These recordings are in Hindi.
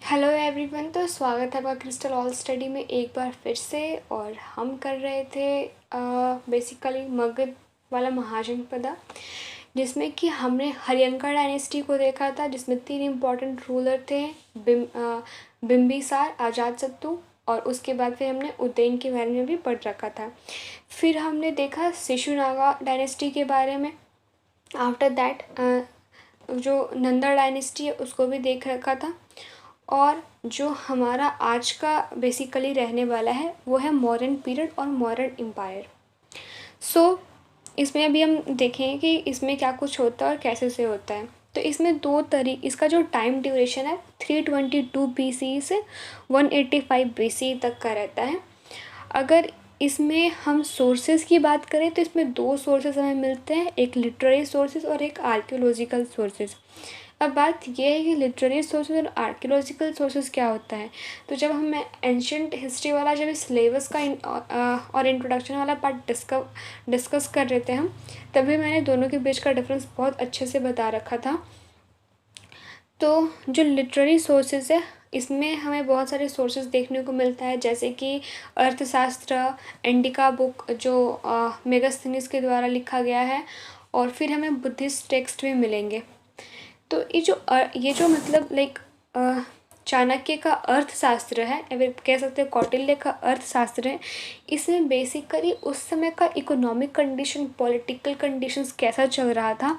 Hello everyone. तो स्वागत है आपका क्रिस्टल ऑल स्टडी में एक बार फिर से। और हम कर रहे थे बेसिकली मगध वाला महाजनपदा, जिसमें कि हमने हरियंका डायनेस्टी को देखा था, जिसमें 3 इम्पॉर्टेंट रूलर थे, बिम्बिसार, अजातशत्रु, और उसके बाद फिर हमने उज्जैन के बारे में भी पढ़ रखा था। फिर हमने देखा शिशुनागा डायनेस्टी के बारे में। आफ्टर दैट जो नंदा डायनेस्टी है उसको भी देख रखा था। और जो हमारा आज का बेसिकली रहने वाला है वो है मॉडर्न पीरियड और मॉडर्न एम्पायर। सो इसमें अभी हम देखें कि इसमें क्या कुछ होता है और कैसे से होता है। तो इसमें इसका जो टाइम ड्यूरेशन है 322 BC से 185 BC तक का रहता है। अगर इसमें हम सोर्सेज की बात करें तो इसमें 2 सोर्सेज हमें मिलते हैं, एक लिटरेरी सोर्सेज और एक आर्कियोलॉजिकल सोर्सेज। अब बात यह है कि लिटरेरी सोर्सेज और आर्कियोलॉजिकल सोर्सेज क्या होता है। तो जब हम एंशियंट हिस्ट्री वाला जब सिलेबस का और इंट्रोडक्शन वाला पार्ट डिस्कस कर रहे थे हम, तभी मैंने दोनों के बीच का डिफरेंस बहुत अच्छे से बता रखा था। तो जो लिटरेरी सोर्सेज है इसमें हमें बहुत सारे सोर्सेज देखने को मिलता है, जैसे कि अर्थशास्त्र, इंडिका बुक जो मेगास्थनीज के द्वारा लिखा गया है, और फिर हमें बुद्धिस्ट टेक्स्ट भी मिलेंगे। तो ये जो मतलब लाइक चाणक्य का अर्थशास्त्र है, या फिर कह सकते हैं कौटिल्य का अर्थशास्त्र है, इसमें बेसिकली उस समय का इकोनॉमिक कंडीशन, पॉलिटिकल कंडीशंस कैसा चल रहा था,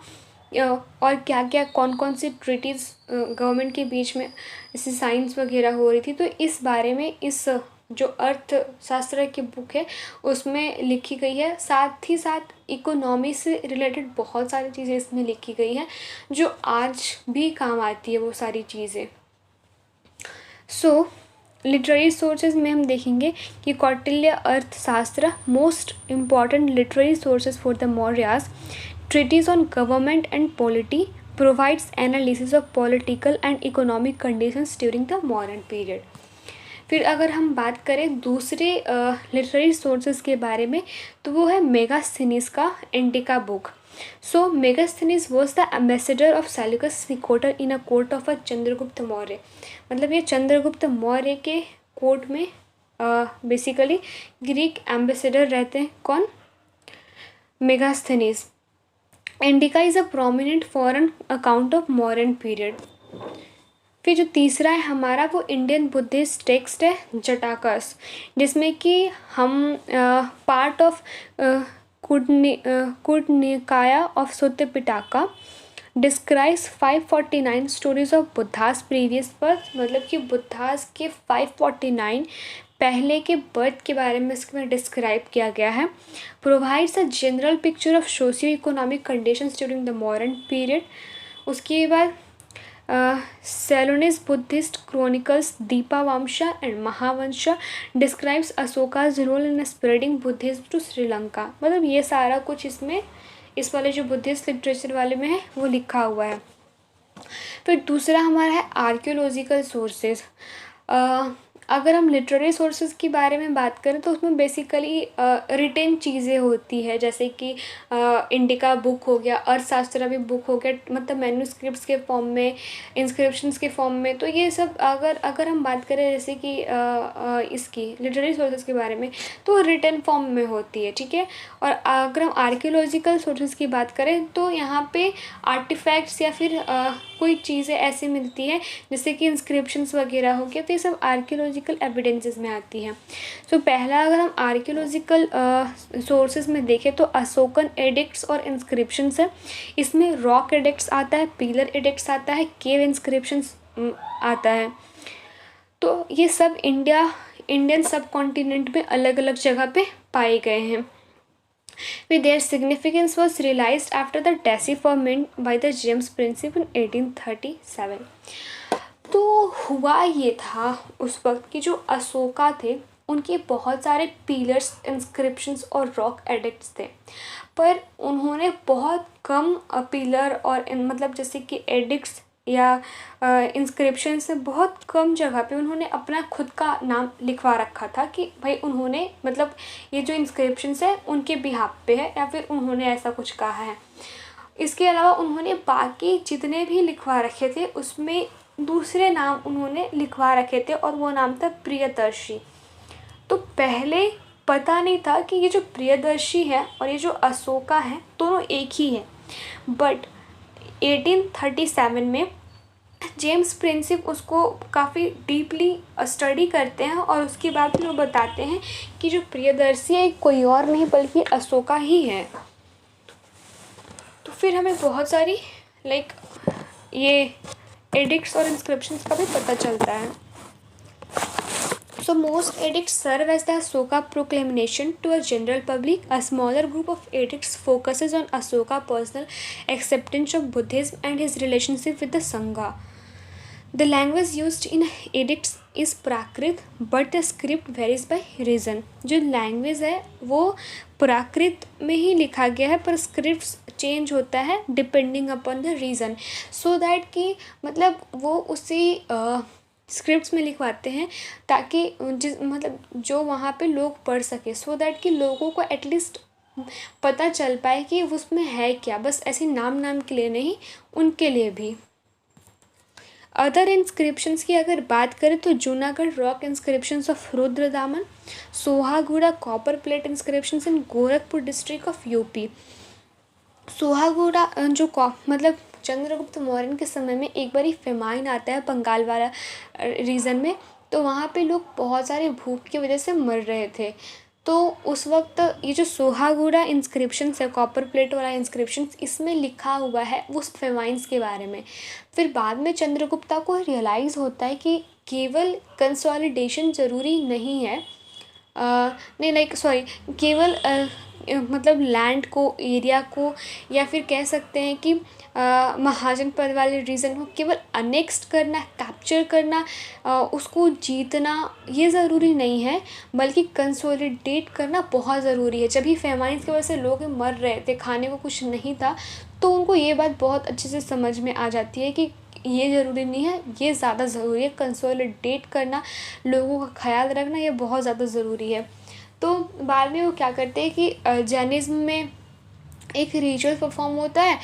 और क्या क्या कौन कौन सी ट्रीटीज़ गवर्नमेंट के बीच में जैसे साइंस वगैरह हो रही थी, तो इस बारे में इस जो अर्थशास्त्र की बुक है उसमें लिखी गई है। साथ ही साथ इकोनॉमी से रिलेटेड बहुत सारी चीज़ें इसमें लिखी गई हैं जो आज भी काम आती है वो सारी चीज़ें। सो लिटरेरी सोर्सेज में हम देखेंगे कि Kautilya Arthashastra most important literary sources for the Mauryas, treatise on government and polity, provides analysis of political and economic conditions during the modern period. फिर अगर हम बात करें दूसरे लिटरेरी सोर्सेज के बारे में, तो वो है मेगास्थनीज का indica book. So Megasthenes was the ambassador of Seleucus Nicator in a court of Chandragupta Maurya. मतलब ये चंद्रगुप्त मौर्य के कोर्ट में बेसिकली ग्रीक एम्बेसडर रहते हैं। कौन? Megasthenes. Indica is a prominent foreign account of modern period. फिर जो तीसरा है हमारा वो इंडियन बुद्धिस्ट टेक्स्ट है जटाकस, जिसमें कि हम part of Khuddaka Nikaya of Sutta Pitaka describes 549 stories of Buddha's previous birth. मतलब कि बुद्धास के 549 पहले के बर्थ के बारे में इसमें डिस्क्राइब किया गया है। Provides a general picture of socio economic conditions during the modern period. उसके बाद Ceylonese Buddhist chronicles Deepavamsa and Mahavamsa describes Asoka's role in spreading Buddhism to Sri Lanka। मतलब ये सारा कुछ इसमें इस वाले जो बुद्धिस्ट लिटरेचर वाले में है वो लिखा हुआ है। फिर दूसरा हमारा है आर्कियोलॉजिकल सोर्सेज। अगर हम लिटरेरी सोर्सेज के बारे में बात करें तो उसमें बेसिकली रिटेन चीज़ें होती है, जैसे कि इंडिका बुक हो गया, अर्थशास्त्र भी बुक हो गया, मतलब मैन्यूस्क्रिप्ट्स के फॉर्म में, इंस्क्रिप्शंस के फॉर्म में। तो ये सब अगर हम बात करें जैसे कि इसकी लिटरेरी सोर्सेज के बारे में तो रिटन फॉर्म में होती है, ठीक है। और अगर हम आर्कियोलॉजिकल सोर्सेज की बात करें तो यहाँ पे आर्टिफैक्ट्स या फिर कोई चीज़ें ऐसी मिलती है जैसे कि इंस्क्रिप्शंस वगैरह हो गया, तो ये सब आर्कियोलॉजिकल एविडेंसेस में आती हैं। सो पहला अगर हम आर्कियोलॉजिकल सोर्सेज में देखें तो अशोकन एडिक्ट्स और इंस्क्रिप्शंस है। इसमें रॉक एडिक्ट्स आता है, पिलर एडिक्ट्स आता है, केव इंस्क्रिप्शंस आता है। तो ये सब इंडियन सब कॉन्टिनेंट में अलग अलग जगह पे पाए गए हैं। With their significance was realized after the decipherment by the James Principe in 1837। तो हुआ ये था उस वक्त की जो अशोका थे उनके बहुत सारे पिलर्स, इंस्क्रिप्शंस और रॉक एडिक्ट्स थे, पर उन्होंने बहुत कम पिलर और मतलब जैसे कि एडिक्ट्स या इंस्क्रिप्शन से बहुत कम जगह पे उन्होंने अपना खुद का नाम लिखवा रखा था कि भाई उन्होंने मतलब ये जो इंस्क्रिप्शंस है उनके बिहाफ पे है या फिर उन्होंने ऐसा कुछ कहा है। इसके अलावा उन्होंने बाकी जितने भी लिखवा रखे थे उसमें दूसरे नाम उन्होंने लिखवा रखे थे और वो नाम था प्रियदर्शी। तो पहले पता नहीं था कि ये जो प्रियदर्शी है और ये जो अशोका है दोनों एक ही है। बट 1837 में जेम्स प्रिंसिप उसको काफ़ी डीपली स्टडी करते हैं और उसके बाद फिर वो बताते हैं कि जो प्रियदर्शी है कोई और नहीं बल्कि अशोका ही है। तो फिर हमें बहुत सारी ये एडिक्ट्स और इंस्क्रिप्शंस का भी पता चलता है। So most edicts serve as the Ashoka proclamation to a general public. A smaller group of edicts focuses on Ashoka's personal acceptance of Buddhism and his relationship with the Sangha. The language used in edicts is Prakrit, but the script varies by region. जो लैंग्वेज है वो प्राकृत में ही लिखा गया है पर स्क्रिप्ट चेंज होता है depending upon the reason, so that कि मतलब वो उसी स्क्रिप्ट्स में लिखवाते हैं ताकि जो वहाँ पे लोग पढ़ सके, सो दैट कि लोगों को एटलीस्ट पता चल पाए कि उसमें है क्या, बस ऐसे नाम के लिए नहीं, उनके लिए भी। अदर इंस्क्रिप्शंस की अगर बात करें तो Junagadh rock inscriptions of Rudradaman, Sohgaura copper plate inscriptions in Gorakhpur district of UP. Sohgaura जो चंद्रगुप्त मौर्य के समय में एक बार ही फेमाइन आता है बंगाल वाला रीजन में, तो वहाँ पे लोग बहुत सारे भूख की वजह से मर रहे थे। तो उस वक्त ये जो सोहागुड़ा इंस्क्रिप्शंस है, कॉपर प्लेट वाला इंस्क्रिप्शंस, इसमें लिखा हुआ है उस फेमाइंस के बारे में। फिर बाद में चंद्रगुप्ता को रियलाइज़ होता है कि केवल कंसोलिडेशन ज़रूरी नहीं है, केवल लैंड को, एरिया को, या फिर कह सकते हैं कि महाजन पद वाले रीजन को केवल अनेक्स्ट करना, कैप्चर करना, उसको जीतना ये ज़रूरी नहीं है, बल्कि कंसोलिडेट करना बहुत ज़रूरी है। जब ही फेमाइंस की वजह से लोग मर रहे थे, खाने को कुछ नहीं था, तो उनको ये बात बहुत अच्छे से समझ में आ जाती है कि ये ज़रूरी नहीं है, ये ज़्यादा ज़रूरी है, कंसोलिडेट करना, लोगों का ख्याल रखना, ये बहुत ज़्यादा ज़रूरी है। तो बाद में वो क्या करते हैं कि जैनिज़्म में एक रिचुअल परफॉर्म होता है,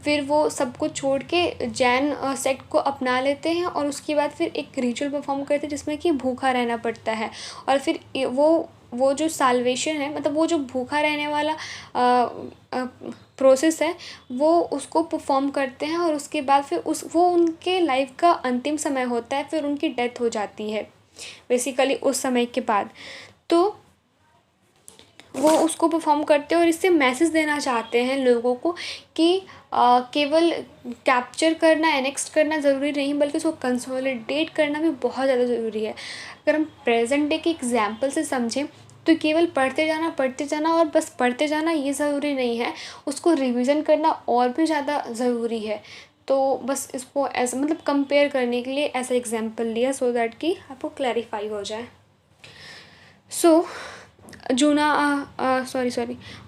फिर वो सब कुछ छोड़ के जैन सेक्ट को अपना लेते हैं और उसके बाद फिर एक रिचुअल परफॉर्म करते हैं जिसमें कि भूखा रहना पड़ता है, और फिर वो जो साल्वेशन है, वो जो भूखा रहने वाला प्रोसेस है, वो उसको परफॉर्म करते हैं, और उसके बाद फिर वो उनके लाइफ का अंतिम समय होता है, फिर उनकी डेथ हो जाती है बेसिकली उस समय के बाद। तो वो उसको परफॉर्म करते हैं और इससे मैसेज देना चाहते हैं लोगों को कि केवल कैप्चर करना, एनेक्स्ट करना ज़रूरी नहीं, बल्कि उसको कंसोलिडेट करना भी बहुत ज़्यादा ज़रूरी है। अगर हम प्रेजेंट डे के एग्जाम्पल से समझें तो केवल पढ़ते जाना और बस पढ़ते जाना ये ज़रूरी नहीं है, उसको रिवीजन करना और भी ज़्यादा ज़रूरी है। तो बस इसको ऐसा कंपेयर करने के लिए ऐसा एग्जाम्पल लिया, सो दैट कि आपको क्लैरिफाई हो जाए।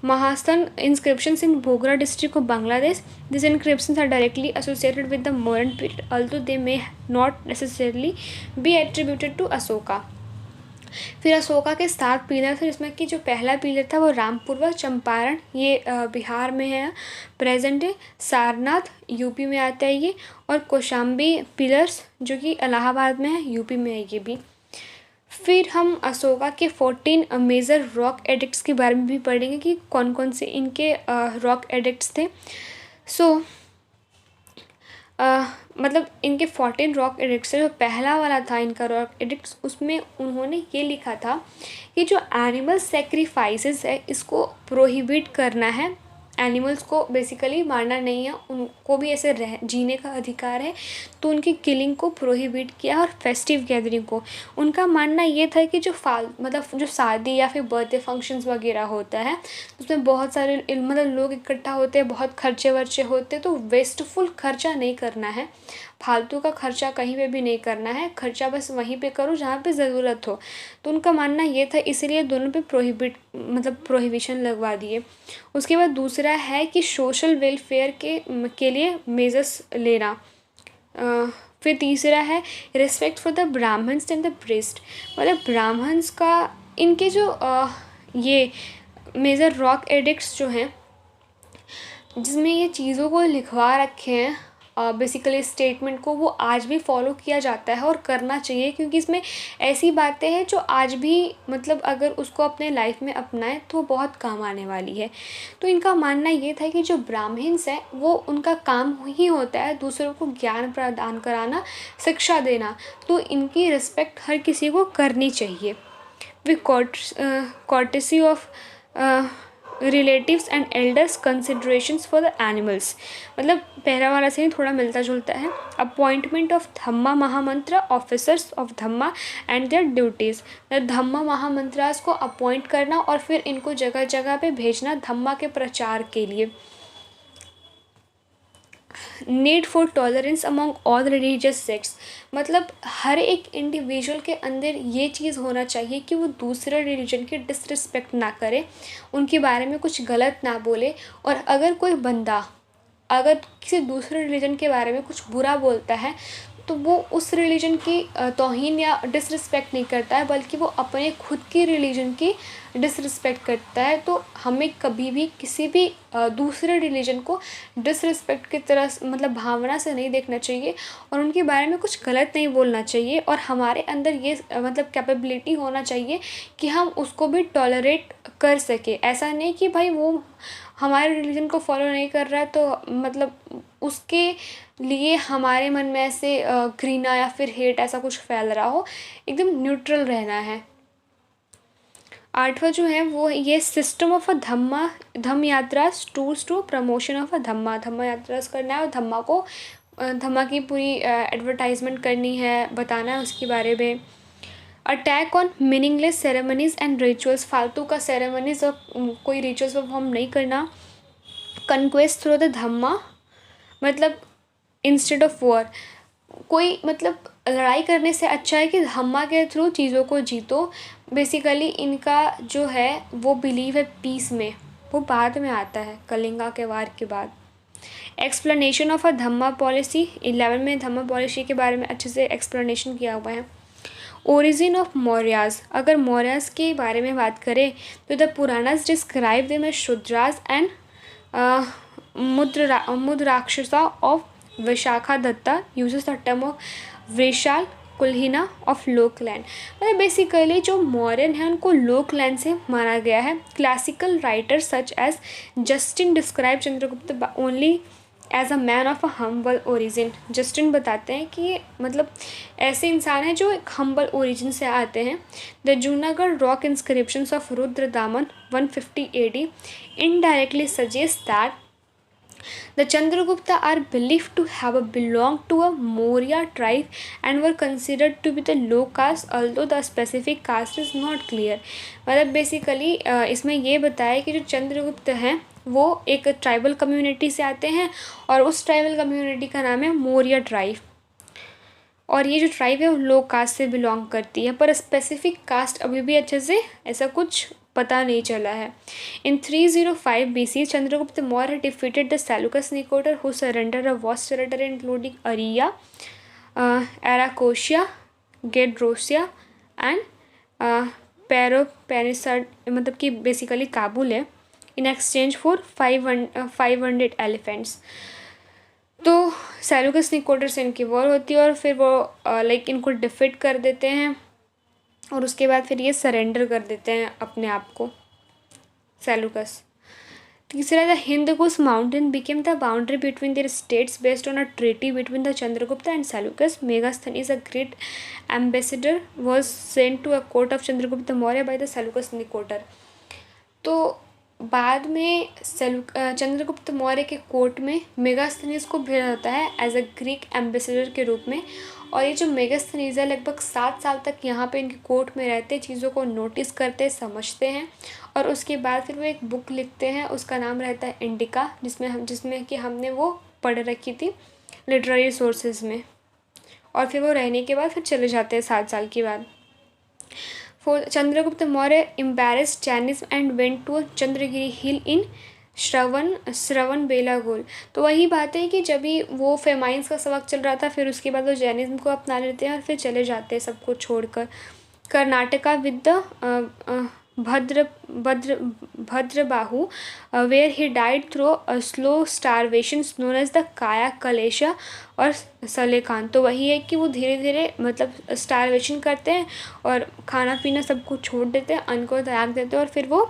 Mahastan inscriptions in Bogra district of Bangladesh. These inscriptions are directly associated with the modern period, although they may not necessarily be attributed to Ashoka. फिर अशोका के 7 पिलर थे, जिसमें कि जो पहला पिलर था वो रामपुर व चंपारण, ये बिहार में है प्रेजेंट डे, सारनाथ यूपी में आता है ये, और कौशाम्बी पिलर्स जो कि इलाहाबाद में है, यूपी में है ये भी। फिर हम अशोका के 14 मेजर रॉक एडिक्ट्स के बारे में भी पढ़ेंगे कि कौन कौन से इनके रॉक एडिक्ट्स थे। इनके 14 रॉक एडिक्ट्स से जो पहला वाला था इनका रॉक एडिक्ट्स, उसमें उन्होंने ये लिखा था कि जो एनिमल सेक्रीफाइसेस है इसको प्रोहिबिट करना है, एनिमल्स को बेसिकली मारना नहीं है, उनको भी ऐसे जीने का अधिकार है, तो उनकी किलिंग को प्रोहिबिट किया। और फेस्टिव गैदरिंग को, उनका मानना ये था कि जो जो शादी या फिर बर्थडे फंक्शंस वगैरह होता है उसमें बहुत सारे लोग इकट्ठा होते हैं, बहुत खर्चे वर्चे होते हैं, तो वेस्टफुल खर्चा नहीं करना है, फालतू का खर्चा कहीं पे भी नहीं करना है, खर्चा बस वहीं पे करो जहाँ पे ज़रूरत हो। तो उनका मानना ये था, इसलिए दोनों पे प्रोहिबिशन लगवा दिए। उसके बाद दूसरा है कि सोशल वेलफेयर के लिए मेजर्स लेना। फिर तीसरा है respect for the Brahmins and the priest, Brahmins का इनके जो ये मेजर रॉक एडिक्ट्स जो हैं जिसमें ये चीज़ों को लिखवा रखे हैं बेसिकली स्टेटमेंट को वो आज भी फॉलो किया जाता है और करना चाहिए, क्योंकि इसमें ऐसी बातें हैं जो आज भी मतलब अगर उसको अपने लाइफ में अपनाएं तो बहुत काम आने वाली है। तो इनका मानना ये था कि जो ब्राह्मण्स हैं वो उनका काम ही होता है दूसरों को ज्ञान प्रदान कराना, शिक्षा देना, तो इनकी रिस्पेक्ट हर किसी को करनी चाहिए। With courtesy of relatives and elders considerations for the animals. मतलब पहला वाला से थोड़ा मिलता जुलता है। Appointment of Dhamma Mahamatra officers of Dhamma and their duties. Dhamma Mahamatras को अपॉइंट करना और फिर इनको जगह जगह पे भेजना धम्मा के प्रचार के लिए। Need for tolerance among all religious sects. मतलब हर एक इंडिविजुअल के अंदर ये चीज़ होना चाहिए कि वो दूसरे रिलीजन की डिसरिस्पेक्ट ना करे, उनके बारे में कुछ गलत ना बोले, और अगर कोई बंदा अगर किसी दूसरे रिलीजन के बारे में कुछ बुरा बोलता है तो वो उस रिलीजन की तौहीन या डिसरिस्पेक्ट नहीं करता है, बल्कि वो अपने खुद की रिलीजन की डिसरिस्पेक्ट करता है। तो हमें कभी भी किसी भी दूसरे रिलीजन को डिसरिस्पेक्ट की तरह मतलब भावना से नहीं देखना चाहिए और उनके बारे में कुछ गलत नहीं बोलना चाहिए, और हमारे अंदर ये मतलब कैपेबिलिटी होना चाहिए कि हम उसको भी टॉलरेट कर सके। ऐसा नहीं कि भाई वो हमारे रिलीजन को फॉलो नहीं कर रहा है तो मतलब उसके लिए हमारे मन में ऐसे घृणा या फिर हेट ऐसा कुछ फैल रहा हो। एकदम न्यूट्रल रहना है। आठवां जो है वो ये system of a Dhamma Dhamma yatras tours to promotion of a Dhamma. Dhamma yatras करना है और धम्मा को धम्मा की पूरी एडवर्टाइजमेंट करनी है, बताना है उसके बारे में। Attack on meaningless ceremonies and rituals. फालतू का सेरेमनीज और कोई रिचुअल्स परफॉर्म नहीं करना। कन्क्वेस्ट थ्रू द धम्मा मतलब इंस्टेड ऑफ वॉर। कोई मतलब लड़ाई करने से अच्छा है कि धम्मा के थ्रू चीज़ों को जीतो। बेसिकली इनका जो है वो बिलीव है पीस में, वो बाद में आता है कलिंगा के वार के बाद। Explanation of a Dhamma policy 11 में धम्मा पॉलिसी के बारे में अच्छे से एक्सप्लेनेशन किया हुआ है। Origin of Mauryas. अगर मौर्याज के बारे में बात करें तो the Puranas describe them as Shudras and Mudrarakshasa of Vishakha Datta uses the term of Vrishala Kulahina of लोकलैंड। मतलब बेसिकली जो मौर्यन है उनको लोकलैंड से माना गया है। Classical writer such as Justin describe Chandragupta only as a man of a humble origin. Justin बताते हैं कि मतलब ऐसे इंसान हैं जो एक हम्बल ओरिजिन से आते हैं। The Junagadh rock inscriptions of Rudra दामन 150 AD indirectly suggest that the Chandragupta are believed to have belonged to a Maurya tribe and were considered to be the low caste, although the specific caste is not clear। मतलब बेसिकली इसमें ये बताया कि जो चंद्रगुप्त हैं वो एक ट्राइबल कम्युनिटी से आते हैं और उस ट्राइबल कम्युनिटी का नाम है मौर्य ट्राइब, और ये जो ट्राइब है वो लो कास्ट से बिलोंग करती है, पर स्पेसिफिक कास्ट अभी भी अच्छे से ऐसा कुछ पता नहीं चला है। इन 305 BC Chandragupta Maurya defeated the Seleucus Nicator who surrender a vast territory including अरिया, एराकोशिया, गेड्रोसिया एंड पेरोपेनिसड, मतलब कि बेसिकली काबुल है, इन एक्सचेंज फॉर 500 एलिफेंट्स। तो सेलुकस निकोटर से इनकी वॉर होती है और फिर वो लाइक इनको डिफीट कर देते हैं और उसके बाद फिर ये सरेंडर कर देते हैं अपने आप को, सेलुकस। तीसरा the Hindu Kush mountain became the boundary between their states based on a treaty between the Chandragupta and Seleucus. Megasthenes a great ambassador was sent to a court of Chandragupta Maurya by the Seleucus Nicator. तो बाद में चंद्रगुप्त मौर्य के कोर्ट में मेगास्थनीज को भेजा जाता है एज अ ग्रीक एम्बेसडर के रूप में, और ये जो मेगास्थनीज है लगभग 7 साल तक यहाँ पे इनके कोर्ट में रहते, चीज़ों को नोटिस करते, समझते हैं, और उसके बाद फिर वो एक बुक लिखते हैं, उसका नाम रहता है इंडिका, जिसमें कि हमने वो पढ़ रखी थी लिटरेरी सोर्सेज में, और फिर वो रहने के बाद फिर चले जाते हैं 7 साल के बाद। Chandragupta Maurya embarrassed Jainism and went to Chandragiri हिल इन श्रवण बेलागोल। तो वही बात है कि जब भी वो फेमाइंस का सबक चल रहा था फिर उसके बाद वो जैनिज्म को अपना लेते हैं और फिर चले जाते हैं सबको छोड़कर। Karnataka with the Bhadra Bhadra Bhadrabahu, where he died through slow starvation known as the kaya klesha और सलेखान। तो वही है कि वो धीरे धीरे मतलब स्टारवेशन करते हैं और खाना पीना सब कुछ छोड़ देते हैं, अन्न को त्याग देते हैं, और फिर वो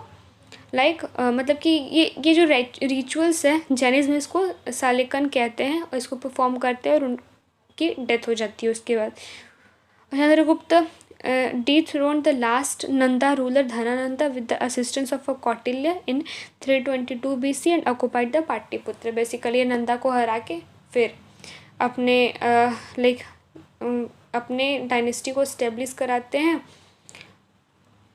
मतलब कि ये जो रिचुअल्स है जैनिज्म में इसको सालेकन कहते हैं, और इसको परफॉर्म करते हैं और उनकी डेथ हो जाती है उसके बाद। Chandragupta dethroned the last Nanda ruler Dhanananda with the assistance of a Kautilya in 322 BC and occupied the Pataliputra. Basically Nanda को हरा के फिर अपने अपने डायनेस्टी को स्टेब्लिश कराते हैं,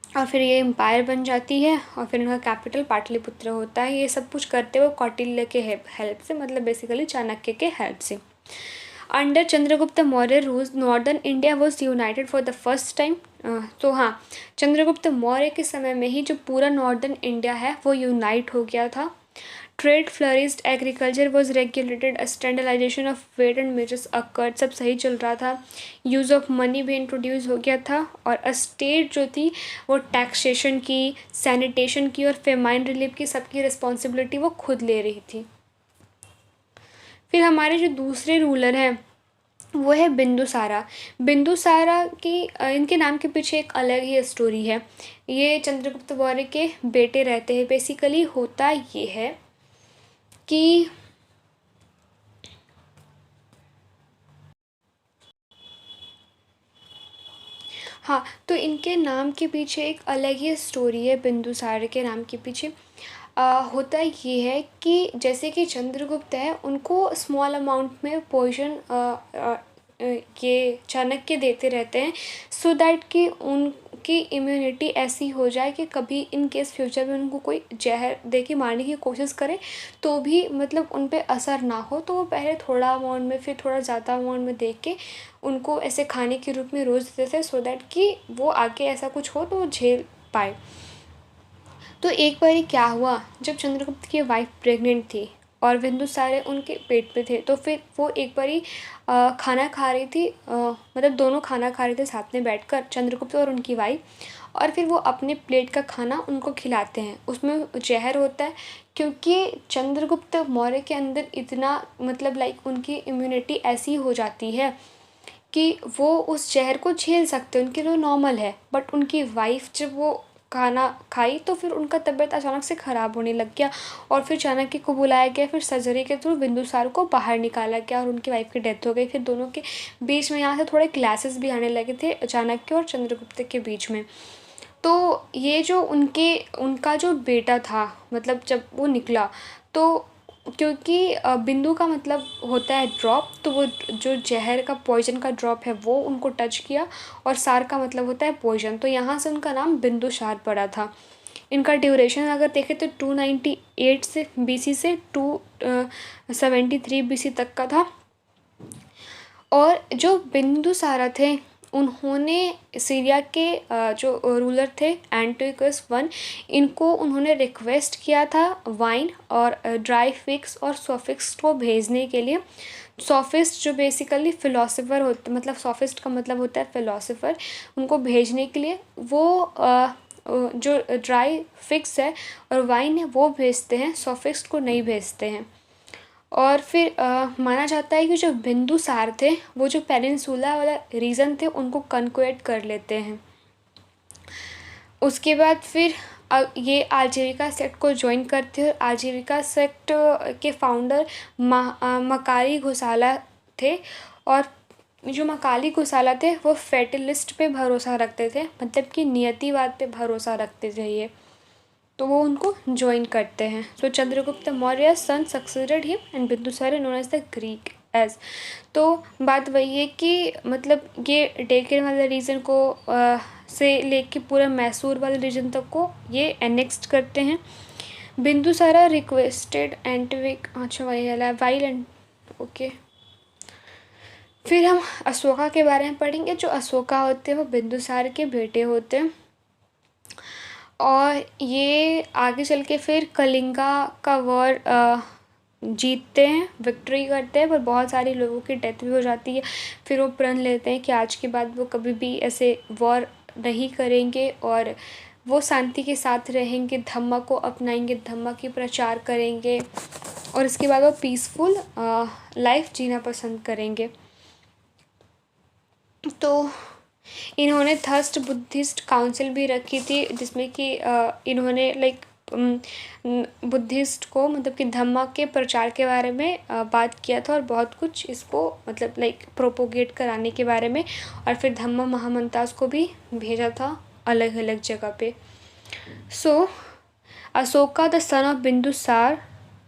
और फिर ये एम्पायर बन जाती है, और फिर उनका कैपिटल पाटलिपुत्र होता है। ये सब कुछ करते हुए कौटिल्य के हेल्प से, मतलब बेसिकली चाणक्य के हेल्प से। Under Chandragupta Maurya rule northern India was United for the first time. तो हाँ, चंद्रगुप्त मौर्य के समय में ही जो पूरा नॉर्दर्न इंडिया है वो यूनाइट हो गया था। Trade flourished, agriculture was regulated, standardisation of weight and measures occurred, सब सही चल रहा था। यूज़ ऑफ मनी भी इंट्रोड्यूस हो गया था, और स्टेट जो थी वो टैक्सेशन की, सैनिटेशन की और फेमाइन रिलीफ की सबकी रिस्पॉन्सिबिलिटी वो खुद ले रही थी। फिर हमारे जो दूसरे रूलर हैं वो है बिंदुसारा। बिंदुसारा की इनके नाम के पीछे एक अलग ही स्टोरी है। ये चंद्रगुप्त मौर्य के बेटे रहते हैं। बेसिकली होता ये है कि हाँ, तो इनके नाम के पीछे एक अलग ही स्टोरी है। बिंदुसार के नाम के पीछे होता ये है कि जैसे कि चंद्रगुप्त है, उनको स्मॉल अमाउंट में पोइजन ये चाणक्य देते रहते हैं, सो दैट कि उनकी इम्यूनिटी ऐसी हो जाए कि कभी इन केस फ्यूचर में उनको कोई जहर दे के मारने की कोशिश करे तो भी मतलब उन पे असर ना हो। तो वो पहले थोड़ा अमाउंट में, फिर थोड़ा ज़्यादा अमाउंट में दे के उनको ऐसे खाने के रूप में रोज़ देते थे, सो दैट कि वो आगे ऐसा कुछ हो तो वो झेल पाए। तो एक बार क्या हुआ, जब चंद्रगुप्त की वाइफ प्रेग्नेंट थी और बिंदुसारे उनके पेट पे थे, तो फिर वो एक बारी खाना खा रही थी, मतलब दोनों खाना खा रहे थे साथ में बैठकर, चंद्रगुप्त और उनकी वाइफ। और फिर वो अपने प्लेट का खाना उनको खिलाते हैं, उसमें जहर होता है, क्योंकि चंद्रगुप्त मौर्य के अंदर इतना मतलब उनकी इम्यूनिटी ऐसी हो जाती है कि वो उस जहर को झेल सकते हैं, उनके लिए नॉर्मल है। बट उनकी वाइफ जब वो खाना खाई तो फिर उनका तबीयत अचानक से ख़राब होने लग गया, और फिर चाणक्य को बुलाया गया, फिर सर्जरी के थ्रू बिंदुसार को बाहर निकाला गया और उनकी वाइफ की डेथ हो गई। फिर दोनों के बीच में यहाँ से थोड़े क्लैसेस भी आने लगे थे चाणक्य और चंद्रगुप्त के बीच में। तो ये जो उनका जो बेटा था, मतलब जब वो निकला, तो क्योंकि बिंदु का मतलब होता है ड्रॉप, तो वो जो जहर का पॉइजन का ड्रॉप है वो उनको टच किया, और सार का मतलब होता है पॉइजन, तो यहाँ से उनका नाम बिंदुसार पड़ा था। इनका ड्यूरेशन अगर देखें तो 298 से BC से 273 BC तक का था। और जो बिंदुसारा थे, उन्होंने सीरिया के जो रूलर थे एंटियोकस I, इनको उन्होंने रिक्वेस्ट किया था वाइन और ड्राई फिक्स और सोफिक्स को भेजने के लिए। सोफिस्ट जो बेसिकली फ़िलासफ़र होते, मतलब सोफिस्ट का मतलब होता है फ़िलासफ़र, उनको भेजने के लिए वो जो ड्राई फिक्स है और वाइन है वो भेजते हैं, सोफिस्ट को नहीं भेजते हैं। और फिर माना जाता है कि जो बिंदुसार थे वो जो पेनिनसुला वाला रीजन थे उनको कन्क्वेट कर लेते हैं। उसके बाद फिर ये आजीविका सेक्ट को ज्वाइन करते हैं। आजीविका सेक्ट के फाउंडर मकारी घोसाला थे, और जो मकाली घोसाला थे वो फेटलिस्ट पे भरोसा रखते थे, मतलब कि नियतिवाद पे भरोसा रखते थे ये, तो वो उनको ज्वाइन करते हैं। So Chandragupta Maurya son succeeded him and Bindusara known as the Greek age. तो बात वही है कि मतलब ये डेक्कन वाले रीजन को से लेके पूरा मैसूर वाले रीजन तक को ये एनेक्स्ट करते हैं। बिंदुसारा रिक्वेस्टेड एंटविक, अच्छा वही है वाइल एंड ओके। फिर हम अशोका के बारे में पढ़ेंगे। जो अशोका होते हैं वो बिंदुसार के बेटे होते हैं, और ये आगे चल के फिर कलिंगा का वॉर जीतते हैं, विक्ट्री करते हैं, पर बहुत सारे लोगों की डेथ भी हो जाती है। फिर वो प्रण लेते हैं कि आज के बाद वो कभी भी ऐसे वॉर नहीं करेंगे, और वो शांति के साथ रहेंगे, धम्म को अपनाएंगे, धम्म की प्रचार करेंगे और इसके बाद वो पीसफुल लाइफ जीना पसंद करेंगे। तो इन्होंने थर्स्ट बुद्धिस्ट काउंसिल भी रखी थी, जिसमें कि इन्होंने लाइक बुद्धिस्ट को मतलब कि धम्मा के प्रचार के बारे में बात किया था और बहुत कुछ इसको मतलब लाइक प्रोपोगेट कराने के बारे में, और फिर धम्मा महामंतास को भी भेजा था अलग अलग जगह पे। So Ashoka the son of Bindusara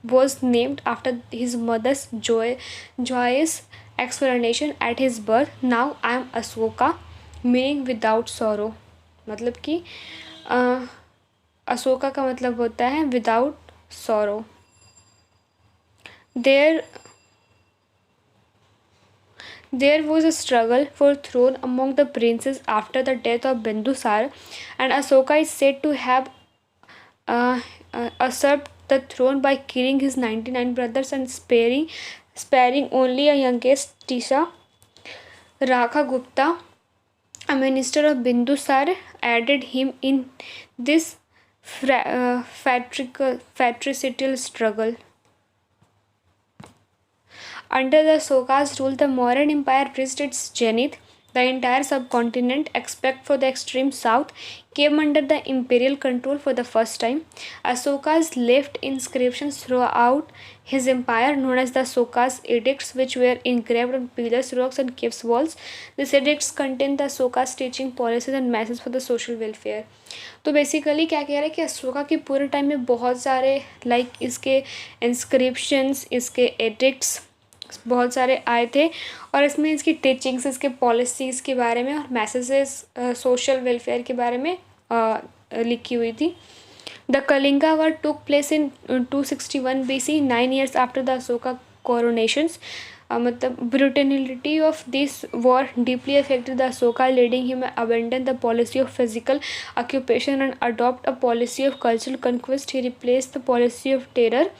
was named after his mother's joyous explanation at his birth. Now I am Ashoka, meaning without sorrow। मतलब कि अशोका का मतलब होता है without sorrow. There was a struggle for throne among the princes after the death of Bindusar, and Ashoka is said to have usurped the throne by killing his 99 brothers and sparing only a youngest Tisha. Rakha Gupta, a minister of Bindusar, aided him in this fratricidal struggle. Under the Ashoka's rule, the Mauryan Empire reached its zenith. The entire subcontinent, except for the extreme south, came under the imperial control for the first time. Ashoka's left inscriptions throughout his empire, known as the Ashoka's edicts, which were engraved on pillars, rocks, and caves walls. These edicts contain the Ashoka's teaching, policies, and messages for the social welfare. तो बेसिकली क्या कह रहे हैं कि अशोका के पूरे टाइम में बहुत सारे लाइक इसके इंस्क्रिप्शंस, इसके एडिक्ट्स बहुत सारे आए थे और इसमें इसकी टीचिंग्स, इसके पॉलिसीज़ के बारे में और मैसेजेस सोशल वेलफेयर के बारे में लिखी हुई थी। The Kalinga war took place in 261 BC, 9 years after the Ashoka coronations. मतलब brutality of this war deeply affected the Ashoka, leading him abandon the policy of physical occupation and adopt a policy of cultural conquest. He replace the policy of terror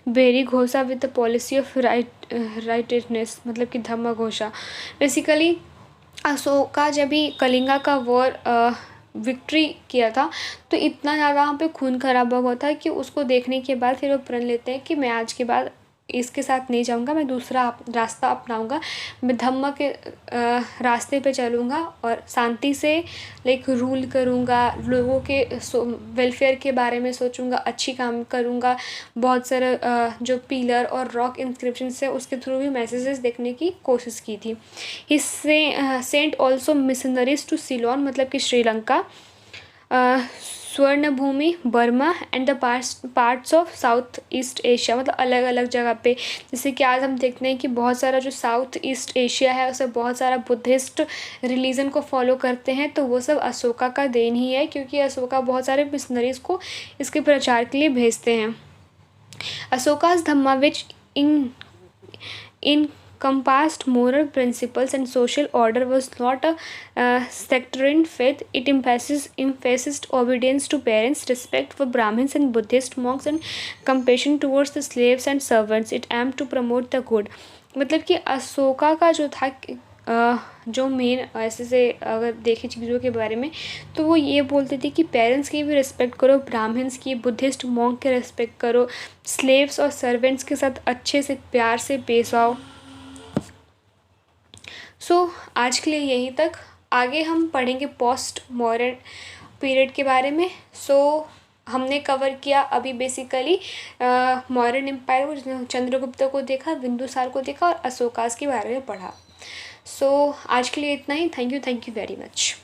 Bherighosha with the policy of righteousness, मतलब कि धम्म घोषा। बेसिकली अशोका जब भी कलिंगा का वॉर विक्ट्री किया था तो इतना ज़्यादा वहाँ पे खून खराबा हुआ था कि उसको देखने के बाद फिर वो प्रण लेते हैं कि मैं आज के बाद इसके साथ नहीं जाऊँगा, मैं दूसरा रास्ता अपनाऊँगा, मैं धम्म के रास्ते पे चलूँगा और शांति से लाइक रूल करूँगा, लोगों के वेलफेयर के बारे में सोचूँगा, अच्छी काम करूँगा। बहुत सारे जो पिलर और रॉक इंस्क्रिप्शंस है उसके थ्रू भी मैसेजेस देखने की कोशिश की थी। He sent also missionaries to Ceylon, मतलब कि Sri Lanka, Swarna Bhumi, Burma and the parts of South East Asia, मतलब अलग अलग जगह पे। जैसे कि आज हम देखते हैं कि बहुत सारा जो साउथ ईस्ट एशिया है उसे बहुत सारा बुद्धिस्ट रिलीजन को फॉलो करते हैं, तो वो सब अशोका का देन ही है, क्योंकि अशोका बहुत सारे मिशनरीज़ को इसके प्रचार के लिए भेजते हैं। अशोका's धम्मा विच encompassed moral principles and social order was not a sectarian faith. It emphasized obedience to parents, respect for Brahmins and Buddhist monks, and compassion towards the slaves and servants. It aimed to promote the good। मतलब कि अशोका का जो था जो मेन ऐसे से अगर देखें चीज़ों के बारे में तो वो ये बोलते थे कि पेरेंट्स की भी रिस्पेक्ट करो, ब्राह्मण्स की, बुद्धिस्ट मॉन्क के रिस्पेक्ट करो, स्लेव्स और सर्वेंट्स के साथ अच्छे से प्यार से पेश आओ। आज के लिए यहीं तक। आगे हम पढ़ेंगे पोस्ट मॉडर्न पीरियड के बारे में। हमने कवर किया अभी बेसिकली मौर्यन एम्पायर को, चंद्रगुप्त को देखा, बिंदुसार को देखा और अशोकास के बारे में पढ़ा। आज के लिए इतना ही। Thank you very much.